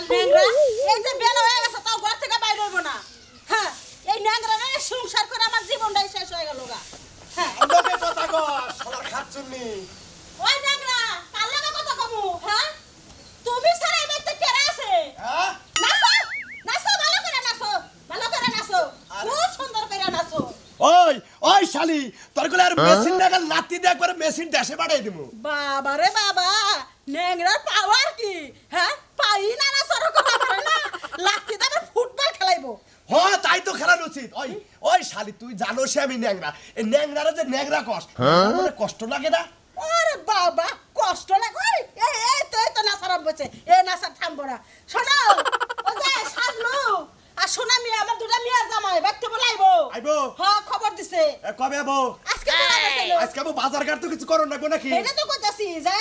ন্যাংরা এই যে বেলা হয়ে গেছে তাও ঘর থেকে বাইরে হইব না হ্যাঁ এই ন্যাংরা না সংসার করে আমার জীবনটাই শেষ হয়ে গেল গা হ্যাঁ লোকে কথা কর শালা খাচ্ছুনি ওই ন্যাংরা কাল লাগা কথা কমু হ্যাঁ তুমি সারা এই ব্যক্তি কেরা আছে হ্যাঁ নাচো নাচো ভালো করে নাচো খুব সুন্দর করে নাচো ওই ওই শালি তোর গুলো আর মেশিন নাগাল লাত্তি দিয়ে একবার মেশিন দেশে পাঠাই দিমু বাবা রে বাবা ন্যাংরার পাওয়ার কি হ্যাঁ পাই না না সরকম পারে না লাত্তি দাবে ফুটবল খেলাইবো হ্যাঁ তাই তো খেলার উচিত ওই ওই শালি তুই জানোস আমি ন্যাংরা এই ন্যাংরারে যে ন্যাংরা কষ্ট আমার কষ্ট লাগে না আরে বাবা কষ্ট লাগে ওই এই তো নাসারাম বসে এ নাসার থামবো না শোনো ও যে সাজলু আর সোনা মিয়া আমার দুটা মিয়া জামাই ব্যক্তি বলাইবো আইবো হ্যাঁ খবর দিছে কবে আবো আজকে বলাইছিল আজকে আবো বাজার ঘাট তো কিছু করো না নাকি এটা তো কইতাছি যে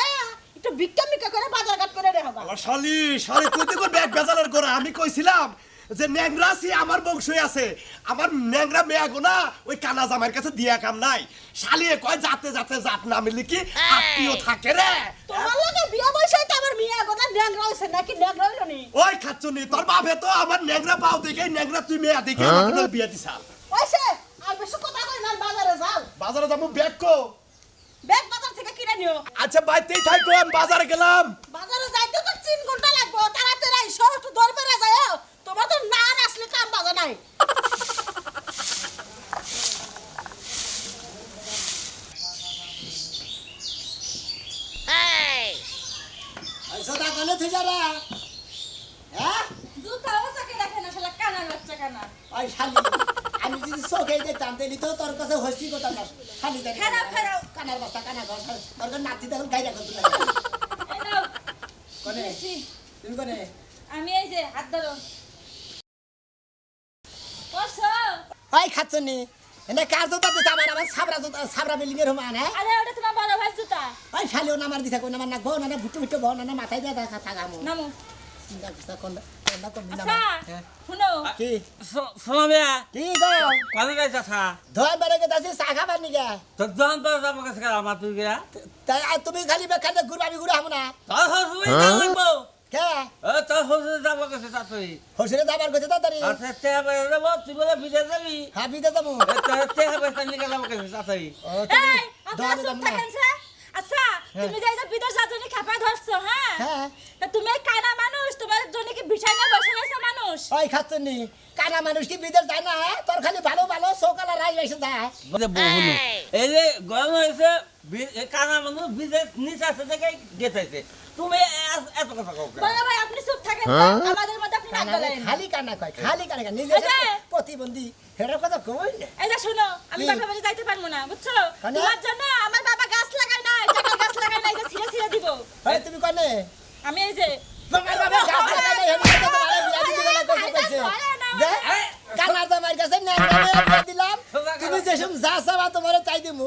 একটু বিক্কা করে বাজার ঘাট করে রে হবা আমার শালি শালি তুই তো ব্যাগ বেজালের করে আমি কইছিলাম যে ন্যাংরা সি আমার বংশই আছে আমার ন্যাংরা মেয়া গোনা ওই কানা জামাইয়ের কাছে দিয়া কাম নাই শালিয়ে কয় যাতে জাত না মিলি কি আত্মীয় থাকে রে তোমার লাগে বিয়া বইছাই তো আমার মিয়া গোনা ন্যাংরা হইছে নাকি ন্যাংরা হইলো নি ওই খাচ্ছুনি তোর বাপে তো আমার ন্যাংরা পাও দেখে ন্যাংরা তুই মেয়া দেখে আমাকে না বিয়া দিছাল ওইছে আর বেশি কথা কই না বাজারে যাও বাজারে যাবো ব্যাগ কো ব্যাগ বাজার থেকে কিনে নিও আচ্ছা বাইতেই থাকো আমি বাজারে গেলাম বাজারে যাইতে তো 3 ঘন্টা লাগবে তাড়াতাড়ি আইসো একটু দরবারে যাও তোমার তো না আসলে কাম বাজা নাই আইসো তা কোনে তুই যারা হ্যাঁ জুতাও সাকে দেখেন আসলে কানার বাচ্চা কানা ওই শালি আমি যদি চোখে দেখতাম তাহলে তো তোর কাছে হসি কথা না শালি দেখে খারাপ। কানার বাচ্চা কানা ঘর তোর নাতি দেখুন গাইরা করতে না এই নাও কোনে তুমি কোনে আমি এই যে হাত ধরো বসো ওই খাচ্ছনি এনে কার জুতা দিছে আমার সাবরা বিল্ডিং এর মান হ্যাঁ আরে ওটা তোমার বড় ভাই জুতা ওই শালিও নামার দিছে কোন নামার না গো না ভুট্টু বহ না মাথায় দিয়ে দেখা থাকামু নামো চিন্তা করছ কোন কোন আচ্ছা হ্যাঁ শুনো কি সোনামিয়া কি গো কালে যাইছা থা ধোয় বেড়ে গেছে চা খাবার নিগে তো জন তো যাব কাছে আমার তুই গিয়া তাই আর তুমি খালি বেখানে ঘুরবি ঘুরে হামু না তোর হসুই লাগবো কে তোর হসুই যাব কাছে চাচুই হসিরে যাবার কইছে তাড়াতাড়ি আচ্ছা তে হবে যাব তুই বলে বিদে যাবি হাবি দে যাবো তে হবে তানি গেল কাছে চাচুই ও তুমি এই আপনারা চুপ থাকেন স্যার আচ্ছা তুমি যাই যে বিদেশ যাজনি খাপা ধরছো হ্যাঁ হ্যাঁ তা তুমি কানা মানুষ তোমার জন্য কি বিছাই না বসে রয়েছে মানুষ ওই খাচ্ছনি কানা মানুষ কি বিদেশ যায় না তোর খালি ভালো ভালো সকালে রাই এসে যায় বলে বহু এই যে গরম হয়েছে কানা মানুষ বিদেশ নিচে আছে দেখে গেছে তুমি এত কথা কও বড় ভাই আপনি চুপ থাকেন আমাদের মধ্যে আপনি নাক গলায় খালি কানা কয় খালি কানা নিজে প্রতিবন্ধী হেরার কথা কই না এই যে শুনো আমি কি? বাপের বাড়ি যাইতে পারবো না বুঝছো কেন? তোমার জন্য আমার বাবা গাছ লাগায় না টাকা গাছ লাগায় না এই যে ছিঁড়ে ছিঁড়ে দিব ওই তুমি কনে আমি এই যে তোমার বাবা গাছ লাগাই হেন কথা তোমারে বিয়া দিতে গেলে কইছে কইছে যে কানা জামাইর কাছে না বিয়া দিলাম তুমি যেসব যা চাবা তোমারে তাই দিমু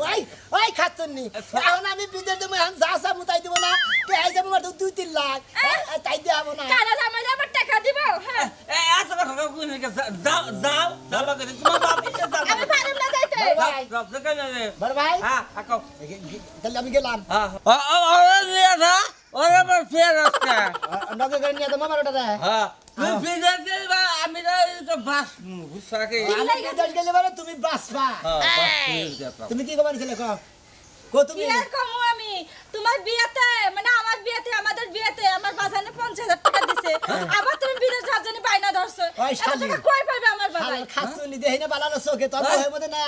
ওই খাচ্ছনি এখন আমি বিদেশ দিমু এখন যা চাবো তাই দিব না কে আই যাবো মাত্র 2-3 লাখ তাই দেব না কানা জামাই আমার টাকা দিব হ্যাঁ এত কথা কও না যাও যাও যাও কাছে তোমার বাপ এসে যাও আমি পারুম না যাইতে সব জায়গায় যাবে বড় ভাই হ্যাঁ আকাও তাহলে আমি গেলাম ওরে নিয়ে যা ওরে আমার ফের আসছে নগে করে নিয়ে তো মামার ওটা দেয় হ্যাঁ তুই বিদেশ দিবা আমি তো বাস বুঝছাকে আমি বিদেশ গেলে মানে তুমি বাসবা তুমি কি খবর ছিলে কো তুমি কি আর কমু আমি তোমার বিয়েতে মানে আমার বিয়েতে আমাদের বিয়েতে আমার বাজানে 50,000 টাকা দিছে আবার তুমি বিদেশ যাওয়ার জন্য বাইনা ধরছো ওই এত শালি। টাকা কই পাইবে আমার বাবা হাল খাচ্ছনি দেই না বালানো চোখে তোর হয়ে মধ্যে না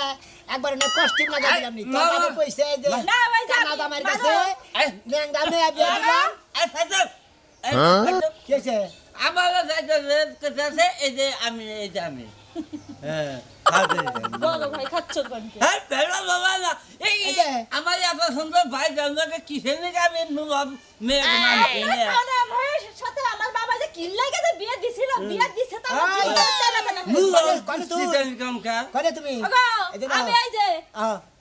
একবার না কষ্ট লাগা দিলাম নি তোর বাবা কইছে যে না ভাই কানা দামের কাছে ন্যাংদা মেয়ে বিয়া দিলাম কি হইছে আমার যাইতে এই যে আমি হ্যাঁ বলো ভাই খাচ্ছ বনকে হ্যাঁ বেড়া বাবা না এই এই যে। আমার এত সুন্দর ভাই জানলাকে কিসের নিকে আমি মেয়ে না ভাইয়ের সাথে আমার বাবা যে কিল লাগে যে বিয়ে দিছিল বিয়ে দিছে তো আমার এই। জীবনে টানা টানা কোনে তুই ইনকাম কার কোনে তুমি ওগো এই যে আমি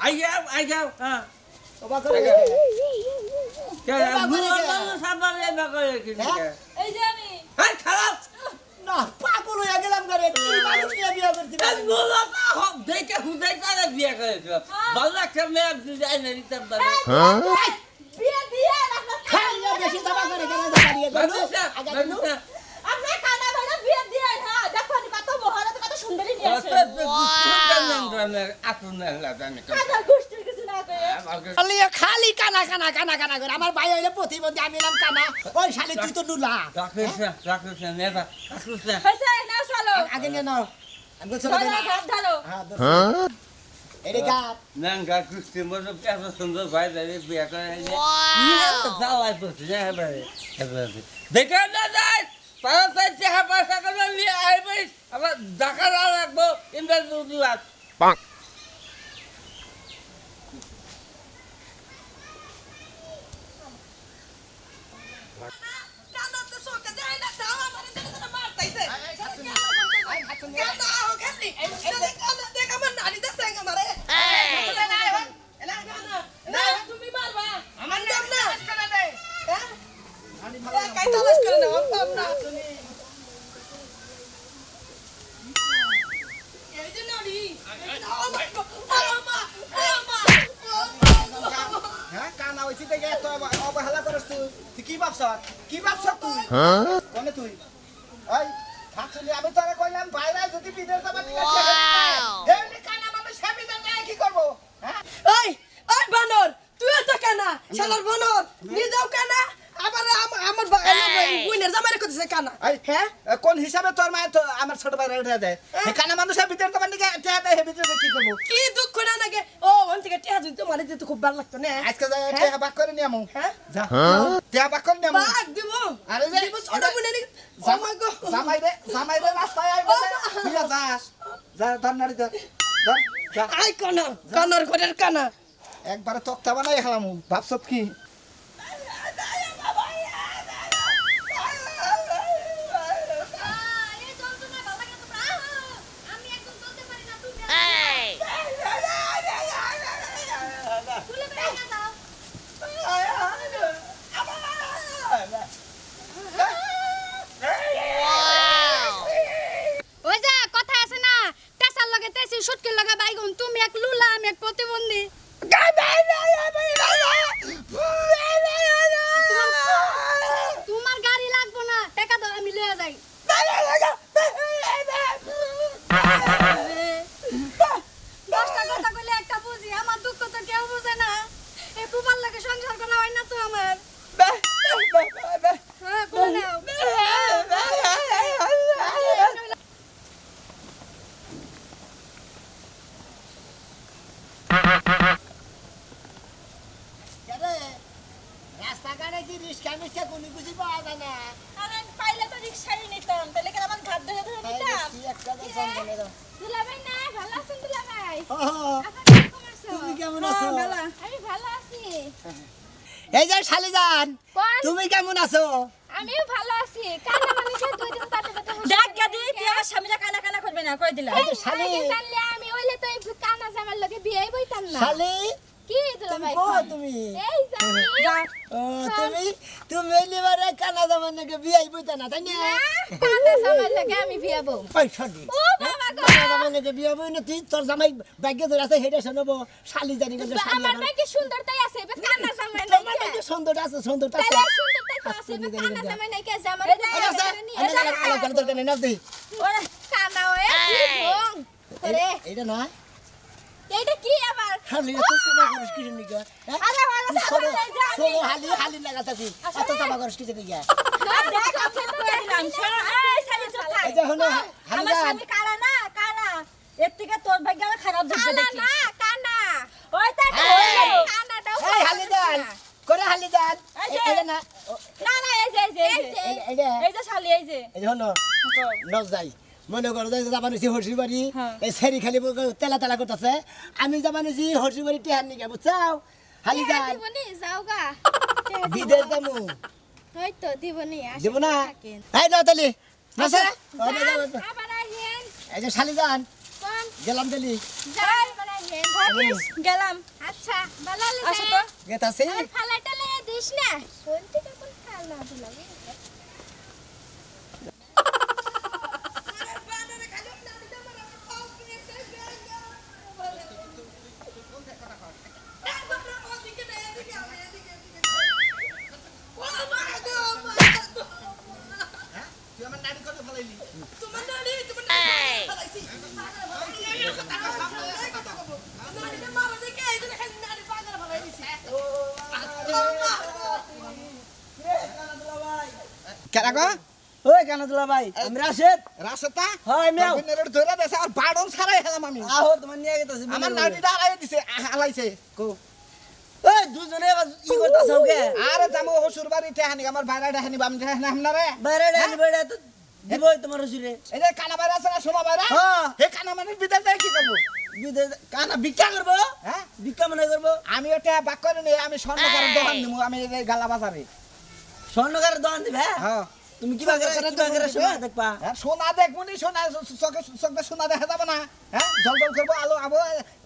এই যে আই যাও হ্যাঁ ওবা করে কে সাবালে বাকরে কি এই যে আমি হ্যাঁ খারাপ না পাগল হয়ে গেলাম করে কি মানুষ নিয়ে বিয়া করছিস বলো না দেখে হুদাই তারা বিয়ে করেছিল ভালো একটা মেয়ে যাই না রিতাম বিয়ে দিয়ে আপনার খাই না বেশি জমা করে কেন বাড়িয়ে গেল আগে গেল আপনি আসুন না জানি কানা গোষ্ঠীর কিছু না কয়ে খালি খালি কানা কানা কানা কানা করে আমার ভাই হইলে প্রতিবন্ধী আমি এলাম কানা ওই শালি তুই তো নুলা রাখিস নেতা রাখিস না হইছে নাও চলো আগে নিয়ে নাও আমি তো চলে ধরো যাই ঘাট ধরো হ্যাঁ এরে গাত নাঙ্গা কুস্তি মতো এত সুন্দর ভাই দাঁড়িয়ে বিয়ে করে যাওয়াই পড়ছে না এবারে দেখে না যাই তাড়াতাড়ি চেহা পয়সা করে নিয়ে আসবে আবার দেখা না রাখবো ইন্টারভিউ দিলাম কানা তো সোকে দেয় না দাও আমারে যেন মারতাইছে কানা ও খালি কানা দেখ আমার নানি দা সঙ্গে মারে এলা কানা না তুমি মারবা আমার নাম না করে দে হ্যাঁ কাই তালাশ করে না পাম না তুমি এই যে নানি হ্যাঁ কানা হইছি দেখে এত অবহেলা করছ তুই কি ভাবছ তুই কোনে তুই ওই থাকছিলি আমি তোরে কইলাম বাইরে যদি বিদেশ যাবা ঠিক আছে এমনি কানা মানুষ হেবি দেন কি করব হ্যাঁ ওই ওই বানর তুই তো কানা শালার বানর নিজেও কানা আবার আমার বুইনের জামাইরে কইতেছে কানা হ্যাঁ কোন হিসাবে তোর মায়ের তো আমার ছোট ভাই রেটে দেয় কানা মানুষের ভিতরে তোমার নিকে টেয়া দেয় ভিতরে কি করব কি দুঃখ না লাগে ও ওন থেকে টিয়া যদি তোমার দিতে খুব ভালো লাগতো না আজকে যাই টেয়া বাক করে নিয়ামু হ্যাঁ যা টেয়া বাক করে নিয়ামু বাগ দিব আরে যে দিব ছোট বুইনের জামাই রে রাস্তায় আইবে তুই যাস যা ধরনারি ধর যা আই কানা কানার ঘরের কানা একবারে তক্তা বানাই খেলামু ভাবছত কি ওই যে কথা আছে না টেসার লগে তেসি শুটকির লগে বাইগুন তুমি এক লুলা আমি এক প্রতিবন্ধী তোমার গাড়ি লাগবো না টাকা দাও আমি লয়ে যাই দশটা কথা কইলে একটা বুঝি আমার দুঃখ তো কেউ বুঝে না এই পুবার লাগে সংসার করা হয় না তো আমার হ্যাঁ করে নাও রাস্তাঘাটে কি রিস্কা মিস্কা কোনো কিছু পাওয়া যায় না আরে পাইলে তো রিকশাই নিতাম তাহলে কি আমার ঘাট ধরে ধরে নিতাম কি একটা জঙ্গলে দাও দুলাভাই না ভালো আছেন দুলাভাই তুমি কেমন আছো আমি ভালো আছি এই যে শালিজান কোন তুমি কেমন আছো আমিও ভালো আছি কানা মানুষের দুই দিন তাতে তাতে দেখ গাদি তুই আমার স্বামীটা কানা কানা করবে না কই দিলাম এই যে শালি জানলে আমি ওইলে তো এই কানা জামার লগে বিয়েই বইতাম না শালি কি তুমি দুলাভাই কো তুমি এই জানি ও তুমি লিবারে কানা জামান নাকি বিয়াই বইতা না তাই না না কানা জামার লগে আমি বিয়ে বউ ওই শালি ও বাবা গো কানা জামান নাকি বিয়া বই না তুই তোর জামাই ভাগ্য ধরে আছে হেডে শোনাবো শালি জানি কিন্তু শালি আমার ভাই কি সুন্দরতাই আছে এবার কানা জামাই তোমার নাই ভাগ্য সুন্দর আছে সুন্দর আছে তাহলে সুন্দরতাই তো আছে এবার কানা জামাই নাই কে জামার আচ্ছা আলো করে তোর কানে নাও দে ওরে কানা ওয়ে জীবন ওরে এইটা না এইটা কি আবার শালি এত সাবা করিস কি নিগা আরে ভালো সরো জামাই সরো হালি লাগাতাছি এত সাবা করিস কি নিগা দেখ আমি কই দিলাম শোনো এই শালি চুপ থাক এই যে হলো হালি আমার স্বামী কানা না কানা এর থেকে তোর ভাগ্য আমার খারাপ যাবে কানা দেখি না কানা ওই তা কানা দাও এই হালি দান করে হালি দান এইটা না না না এই যে এইটা এই যে শালি এই যে এই হলো নজ যাই মনে করো যে যাবানুছি হরসি বাড়ি এই সেরি খালি তেলা তেলা করতেছে আমি যাবানুছি হরসি বাড়ি টেহার নিকে বুঝছাও হালি দান দিবনি যাওগা বিদেশ যামু হয়তো দিবনি দেব না এই দাও তালি না স্যার আবার আইয়েন এই যে শালি দান কোন গেলাম তালি যাই আবার আইয়েন গেলাম আচ্ছা ভালো আসো লাগছে তো গেতাছে ফালাটা লয়ে দিস না শুনতে কোন কালা দিলাম তোমার নানি ফালাইছি নানিটা মারা দেখে এই জন্য খালি নানি পাগল ফালাই দিছি কেন গো ওই কেন দুলা ভাই আমি রাশেদ রাস্তা হয় মেও নেড়ে ধরে দেছে আর বাড়ন ছাড়াই হেলাম আমি আহো তোমার নিয়ে গেতেছি আমার নানিটা আলাই দিছে হালাইছে কো ওই দুজনে আবার ই করতেছ ওকে আরে জামো হসুর বাড়িতে হানি আমার বাইরে হানি বাম হানি না রে বাইরে ডানি বাইরে তো দিবই তোমার হুজুরে এই যে কানা বাইরে আছে না সোনা বাইরে হ্যাঁ হে কানা মানে বিদেশ যায় কি করব বিদেশ কানা ভিক্ষা করবো হ্যাঁ ভিক্ষা মনে করবো আমি ওটা বাক করে নেই আমি স্বর্ণকারের দোকান দিমু আমি এই গালা বাজারে স্বর্ণকারের দোকান দিবে হ্যাঁ তুমি কি বাগেরা শোনা দেখবা হ্যাঁ সোনা দেখবো নি সোনা চোখে চোখে সোনা দেখা যাবে না হ্যাঁ জল জল করবো আলো আবো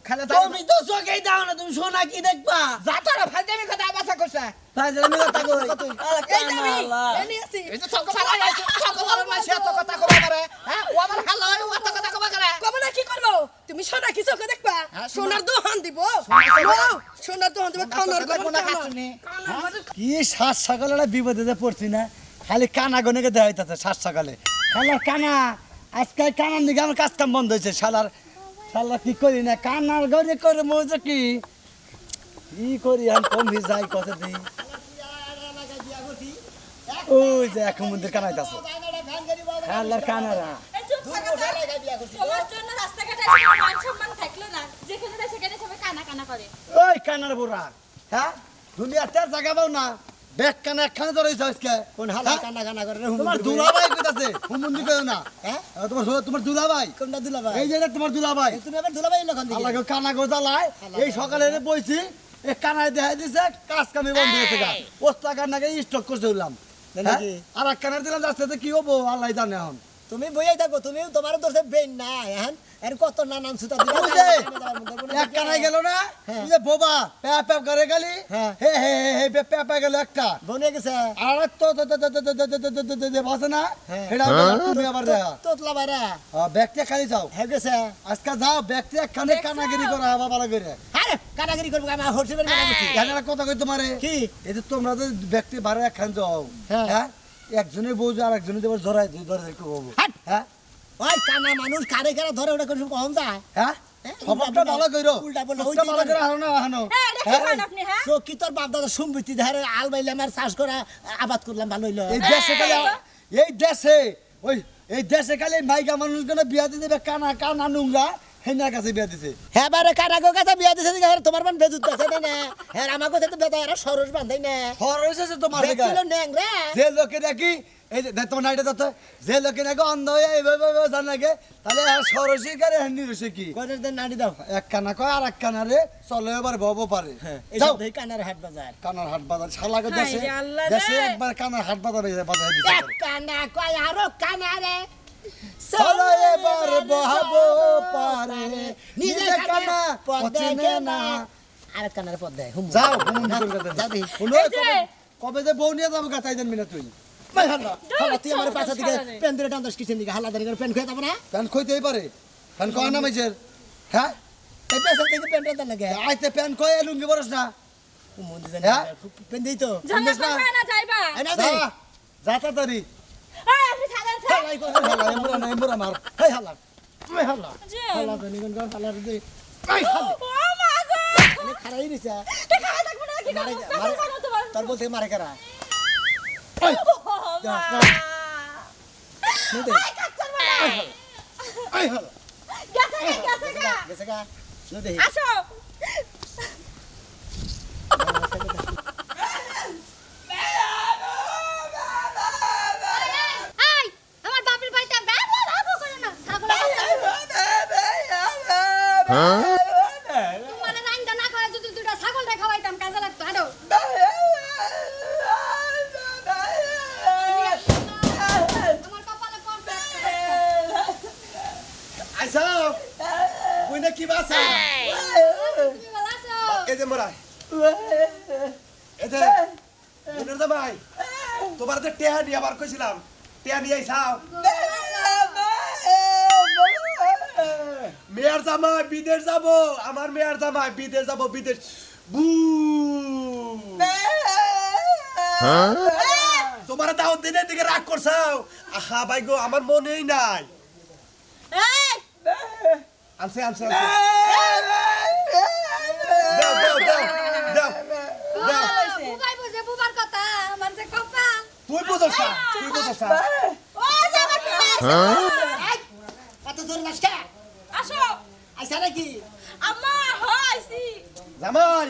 খেলে তুমি তো চোখেই দাও না তুমি সোনা কি দেখবা যা তোরা ভাই দেবি কথা আবাসা করছে ফাজলামি কথা কই আলা কানা এনে আছি এই যে চোখ মারা আছে চোখ মারা মাসে এত কথা কবা করে হ্যাঁ ও আমার হাল হয় ও এত কথা কবা করে কবে না কি করবো তুমি সোনা কি চোখে দেখবা হ্যাঁ, সোনার দোকান দিব সোনার দোকান দিব খাওয়ার দেখবো না খাচ্ছি কি সাত সকালে বিপদে যে পড়ছি না খালি কানা গনেকে দেওয়া হইতাছে সাত সকালে শালার কানা আজকে কানার দিকে আমার কাজ কাম বন্ধ হয়েছে শালা কি করি না কানার গনে করে মজা কি করি আমি কম যাই কত দিই ওই যে এক মন্দির কানাইতাছে শালার কানারা তোমার জন্য রাস্তাঘাটে মান সম্মান থাকলো না যেখানে সেখানে সবাই কানা কানা করে ওই কানার বুড়া হ্যাঁ দুনিয়াতে জায়গা পাও না ব্যাগ কানা একখানে ধরেছ আজকে কোন হালা কানা কানা করে তোমার দুলাভাই কইতাছে হুমুন্দি কইও না হ্যাঁ তোমার দুলাভাই কোনটা দুলাভাই এই যে তোমার দুলাভাই তুমি আবার দুলাভাই লখন দিই আল্লাহ কানা গোজালায় এই সকালে বইছি এই কানায় দেখাই দিছে কাজ কামে বন্ধ হয়েছে গা ওস্তা কানাকে স্টক করতে হইলাম নাকি আর এক কানার দিলাম রাস্তাতে কি হবো আল্লাহ জানে এখন তুমি বইয়াই থাকো তুমি তোমার দোষে বেন না এখন এর কত নানান সুতা এক কানায় গেল না তুই যে বোবা প্যাপ প্যাপ করে গেলি হ্যাঁ। হে হে হে প্যাপ প্যাপ গেল একটা বনে গেছে আর তো বাসে না হ্যাঁ। এটা তুমি আবার দেখা তোতলা বাইরা ব্যাগটা খালি যাও হে গেছে আজকে যাও ব্যাগটা একখানে কানাগিরি করা হবা ভালো করে আরে কানাগিরি করবো আমি হরছে বের করে গেছি এখানে কথা কই তোমারে কি এই যে তোমরা যে ব্যক্তি বারে একখান যাও হ্যাঁ। হ্যাঁ একজনের বউ আর একজনের দেবার জড়াই দুই ধরে একটু বলবো হাট। হ্যাঁ ওই কানা মানুষ কারে কারে ধরে ওটা করে কম যায় হ্যাঁ খবরটা ভালো কইরো উল্টা বললো, ওই খবরটা ভালো দিকে করে হানো হানো হ্যাঁ এটা কি করেন আপনি হ্যাঁ তো কি তোর বাপ দাদা সম্পত্তি ধারে আল বাইলে আমার চাষ করা আবাদ করলাম ভালো হইলো এই দেশে খালি এই দেশে ওই এই দেশে খালি মাইকা মানুষগুলো বিয়া দিতে দেবে কানা কানা নোংরা হেনার কাছে বিয়া দিছে হ্যাঁ বারে কানাগো কাছে বিয়া দিছে দিকে তোমার মান বেজুত আছে না হ্যাঁ আমার কাছে তো বেটা এরা সরস বান্ধাই না খর হয়েছে তোমার দেখছিল জায়গায়। ন্যাংরা যে লোকে নাকি এই যে তোমার নাইটা দত্ত যে লোকে নাকি অন্ধ হয়ে এইভাবে জান নাকি তাহলে আর সরসি করে হেন্নি রয়েছে কি কয়টার দিন নাড়ি দাও এক কানা কয় আর এক কানা রে চলে এবার বব পারে এই যাও সব দেখি কানার হাট বাজার কানার হাট বাজার শালাকে হায় দেশে রে আল্লাহ রে। দেশে একবার কানার হাট বাজার বাজার দিছে এক কানা কয় আরো কানা রে চলো এবার বহাব পারে নিজে কানা পছনে না আর কানার পদ দেয় হুম যাও হুমুন্দি করে দেন যাও দেখি। শুনো কবে যে বউ নিয়ে যাবো গাতাই দেন মিনা তুই ভাই হাল্লা হাল্লা তুই আমার পাশা দিকে পেন ধরে টান দশ কিছেন দিকে হাল্লা দাঁড়িয়ে পেন খেয়ে যাবো না প্যান কইতেই পারে প্যান কয় না মাইছের হ্যাঁ এই পেশা থেকে পেন টান লাগে আইতে প্যান কয় লুঙ্গি বরস না মন্দির জানি হ্যাঁ? পেন দেই তো ঝামেলা না। করবে না যাইবা এই না যা দেই যা তাড়াতাড়ি এই আপনি ছাড়েন হালাই কই হালা এমরা না এমরা মার হাই হালা তুই হালা হাল্লা জানি কোন কোন হাল্লা রে দেই আই হালা ও মা গো আমি খারাই দিছে তে খাওয়া থাকবে না কি মারে করব মারে কাছে তোমার তোর বলতে মারে কারা আই ও মা নে দে এই কাচ্চার বাবা আই হালা গেছে গা গেছে গা নে দে আসো আই আমার বাপের বাড়িতে বাবু করে না ছাগল তোমার রাইন্দা না খাওয়া যদি দুটা ছাগল রে খাওয়াইতাম কাজে লাগতো হাঁটো আমার কপালে পড়বে আইসা কই না কি বাসা তুমি ভালো আছো এই যে মোরা এই যে এনার জামাই তোমার যে টেহা নিয়ে আবার কইছিলাম টেহা নিয়ে আইসাও মেয়ার জামাই বিদেশ যাব আমার মেয়ার জামাই বিদেশ যাব বিদেশ বু তোমার দাওয়াত দিনের দিকে রাগ করছাও আহা ভাই গো আমার মনেই নাই এই আনছে আনছে আনছে দাও দাও দাও দাও দাও বুবাই বুঝে বুবার কথা আমার যে কপাল তুই বুঝছ না তুই বুঝছ না ও যে আমার বুবাই এত জোর নাচকা আসো আইসা নাকি আম্মা হইছি জামাই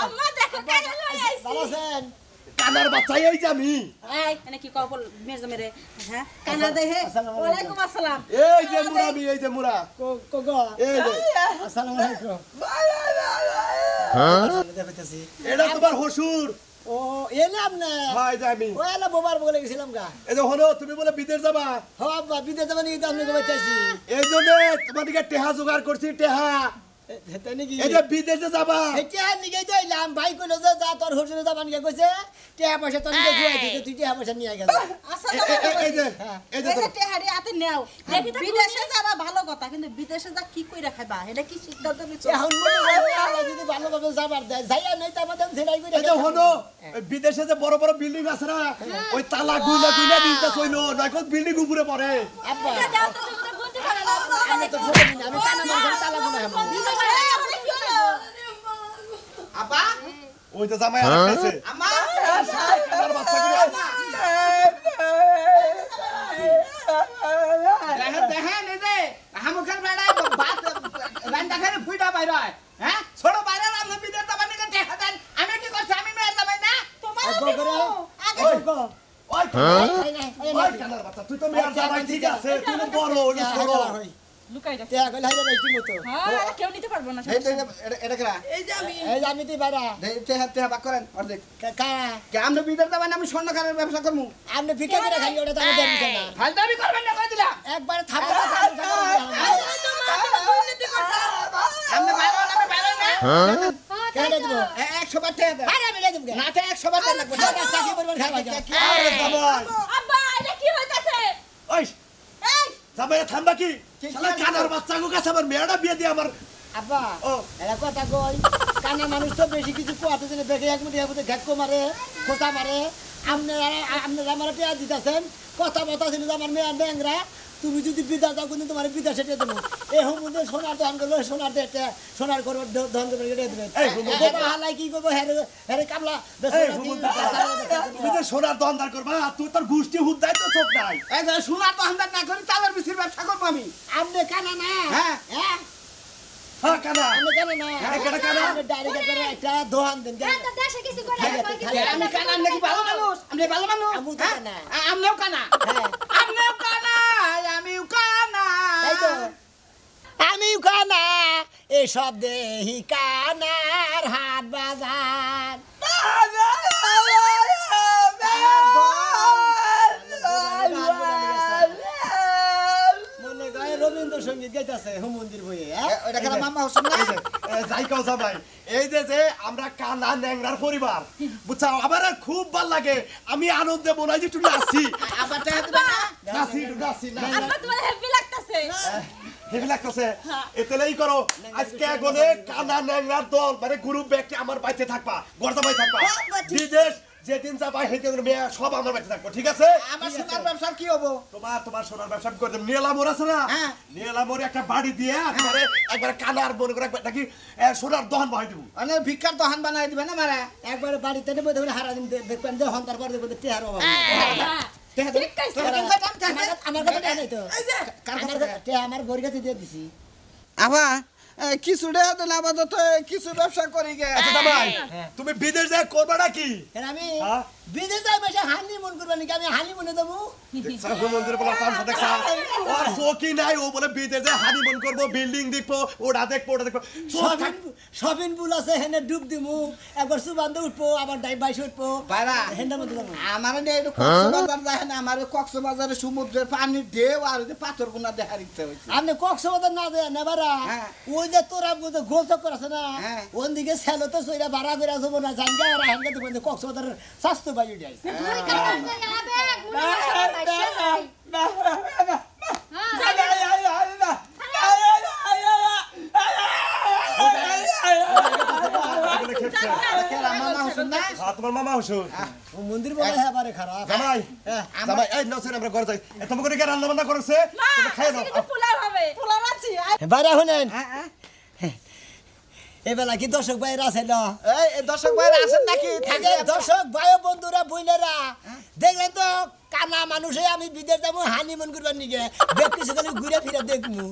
আম্মা দেখো কেন লইছি ভালো আছেন কানার বাচ্চাই এই যে আমি এই এনে কি কবল মেজ মেরে হ্যাঁ কানা দেহে আসসালামু ওয়ালাইকুম আসসালাম এই যে মুরামি এই যে মুরা কোগো এই যে আসসালামু আলাইকুম দেখতেছি এটা তোমার হসুর ও এলাম না ভাই যে আমি ও এলা বোবার বলে গেছিলাম গা এই যে হলো তুমি বলে বিদেশ যাবা হ আব্বা বিদেশ যাবেন এই তো আপনি কইতাছি এই জন্য তোমাদেরকে টেহা জোগাড় করছি টেহা হেতে নাকি এই যে বিদেশে যাবা এটা নিকে যাইলাম ভাই কইলো যে যা তোর হুজুরে যাবান কে কইছে টিয়া পয়সা তোর নিকে জুয়াই দিতে তুই টিয়া পয়সা নিয়ে গেল আচ্ছা এই যে এই যে এই টেহারি হাতে নাও বিদেশে যাবা ভালো কথা কিন্তু বিদেশে যা কি কইরা খাইবা এটা কি সিদ্ধান্ত নিছো এখন মনে হয় আল্লাহ যদি ভালোভাবে যাবার দেয় যাইয়া নাই তার মধ্যে ছেড়াই করে এই যে হলো বিদেশে যে বড় বড় বিল্ডিং আছে না ওই তালা গুইলা গুইলা দিতে কইলো নয়কো বিল্ডিং উপরে পড়ে আব্বা যাও তো তুমি গুনতে পারো না আমি তো বলি না আমি কানা মানুষ তালা গুনা হাম আপা ওই যে জামাই আর কাছে আমা কানার বাচ্চা গুলো দেখেন দেখেন এই যে হামুখান বেড়ায় ভাত রান্না করে ফুইটা বাইরে হয় হ্যাঁ ছোট বাইরে আমরা বিদেশ যাবার নিকে দেখা দেন আমি কি করছি আমি মেয়ে যাবাই না তোমার গো করে ওই গো ওই ওই কানার বাচ্চা তুই তো মেয়ের জামাই ঠিক আছে তুই তো বড় হইলো ছোট লুকাই রাখ টিয়া কইলা হাইরা রাইটি মতো হ্যাঁ কেউ নিতে পারবো না এটা কেরা এই যে আমি এই যে আমি তুই বাড়া তেহা বাক করেন অর্ধেক কা কে আমরা বিদেশ যাবাই না আমি স্বর্ণকারের ব্যবসা করবো আপনি ভিক্ষা করে খালি ওটা তো আমি দেন না ফালতামি করবেন না কই দিলা একবার থামো আমরা বাইরে না আমি বাইরে না কেন দেব 100 বার টেহা দেন আরে আমি দেব না তে 100 বার দেন লাগবে চাকরি করবার খাওয়া যা আরে জামাই আব্বা এটা কি হইতাছে ওই এই জামাই থামবা কি শালা কানার বাচ্চা গো কাছে আমার মেয়েটা বিয়ে দিয়ে আমার আব্বা ও এরা কথা কই কানা মানুষ তো বেশি কিছু কোয়াতে দিনে দেখে এক মিনিট একটু ঘাটকো মারে খোঁচা মারে আপনারা আমার পেঁয়াজ দিতেছেন কথা বতা ছিল যে আমার মেয়ে ড্যাংরা তুমি যদি বিদা যাও কিন্তু তোমার বিদা সেটে দেবো এই হুমুদের সোনার দহন করবো সোনার একটা সোনার করবো দহন করবো এটা দেবেন এই হুমুদ হালাই কি করবো হ্যারে কামলা এই হুমুদ তুমি তো সোনার দন্দার করবা তুই তোর গোষ্ঠী হুদ্দাই তো চোখ নাই এই যে সোনার তো আমরা না করি চালের বিচির ব্যবসা করবো আমি আপনি কানা না হ্যাঁ। হ্যাঁ হ্যাঁ কানা আপনি কানা না কেডা কানা? আপনি ডাইরেক্ট করে একটা দোহান দেন তো দেশে কিছু করে আমি কানা নাকি ভালো মানুষ আমি ভালো মানুষ আমিও তো কানা। আমনেও কানা হ্যাঁ আমনেও কানা আমিও কানা তাই তো আমি কানা এসব দেহি কানার হাট বাজার মনে গায়ে রবীন্দ্রসঙ্গীত গাইতেছে হুমন্দির বইয়ে ওটা কেন মামা হোসেন না যাই কাও জামাই এই যে আমরা কানা ন্যাংরার পরিবার বুঝছাও আমার আর খুব ভাল লাগে আমি আনন্দে মনে হয় যে একটু নাচি আবার টেহা দিবেন না নাচি নাচি না আব্বা তোমার হ্যাপি লাগতাছে হেভি লাগতেছে এতেলেই করো আজকে গনে কানা ন্যাংরার দল মানে গ্রুপ ব্যক্তি আমার বাড়িতে থাকবা গর্দা বাড়ি থাকবা বিদেশ যেদিন যাবা সেদিন মেয়ে সব আমার বাড়িতে থাকবো ঠিক আছে আমার সোনার ব্যবসা কি হবো তোমার সোনার ব্যবসা করে দেব নীলামোর আছে না হ্যাঁ। নীলামোর একটা বাড়ি দিয়ে একবারে একবারে কানার মনে করে একবার নাকি সোনার দহন বহাই দেবো মানে ভিক্ষার দোকান বানাই দিবেন না মারা একবার বাড়িতে নেবে দেখবেন হারা দিন দেখবেন যে হন্তার পর দেখবেন টেহার অভাব টেহা দেন আমার কাছে টেহা নাই তো আমার বউর কাছে দিয়ে দিছি আবা কিছু টেহা দেন আপাতত কিছু ব্যবসা করি গে আচ্ছা জামাই তুমি বিদেশ যায় করবা নাকি আমি হ্যাঁ? বিদেশ যাই বসে হানি মন করবো নাকি আমি হানি মনে দেবো দেখছা মন্দির বলা তামসা দেখছা ওর চোখই নাই ও বলে বিদেশ যায় হানিমুন করবো বিল্ডিং দেখবো ওটা দেখবো সবিন বুল আছে হেনে ডুব দিমু একবার সুবান্ধে উঠবো আবার ডাই বাইশে উঠবো বাইরা হেন্ডার মধ্যে যাবো আমার একটু কক্সবাজার যায় না আমার কক্সবাজারে সমুদ্রের পানির ঢেউ আর ওই যে পাথর গুনা দেখার ইচ্ছা হয়েছে আপনি কক্সবাজার না দেয় নেবারা হ্যাঁ। ওই যে তোরা মধ্যে গোল চক্কর আছে না হ্যাঁ। ওন দিকে সেলো তো সইরা ভাড়া করে যাবো না জানগা আর হাঙ্গা তো বলতে কক্সবাজারের স্বাস্থ্য বায়ু যায় মুড়ি কাটা যায় আবেগ মামা হোসেন না তোমার মামা সাহস মন্দির বলে হ্যাঁ বারে খারাপ জামাই জামাই এই নসেন আমরা ঘরে যাই তুমি করে কি রান্না বান্না করেছে তুমি খাই দাও পোলাও হবে পোলাও আছি বাইরে শুনেন এবেলা কি দর্শক ভাইরা আছে না এই দর্শক ভাইরা আছেন নাকি থাকে দর্শক ভাই বন্ধুরা বইনেরা দেখলেন তো কানা মানুষে আমি বিদেশ যাবো হানিমুন করবার নিকে বেশ কিছু ঘুরে ফিরে দেখবো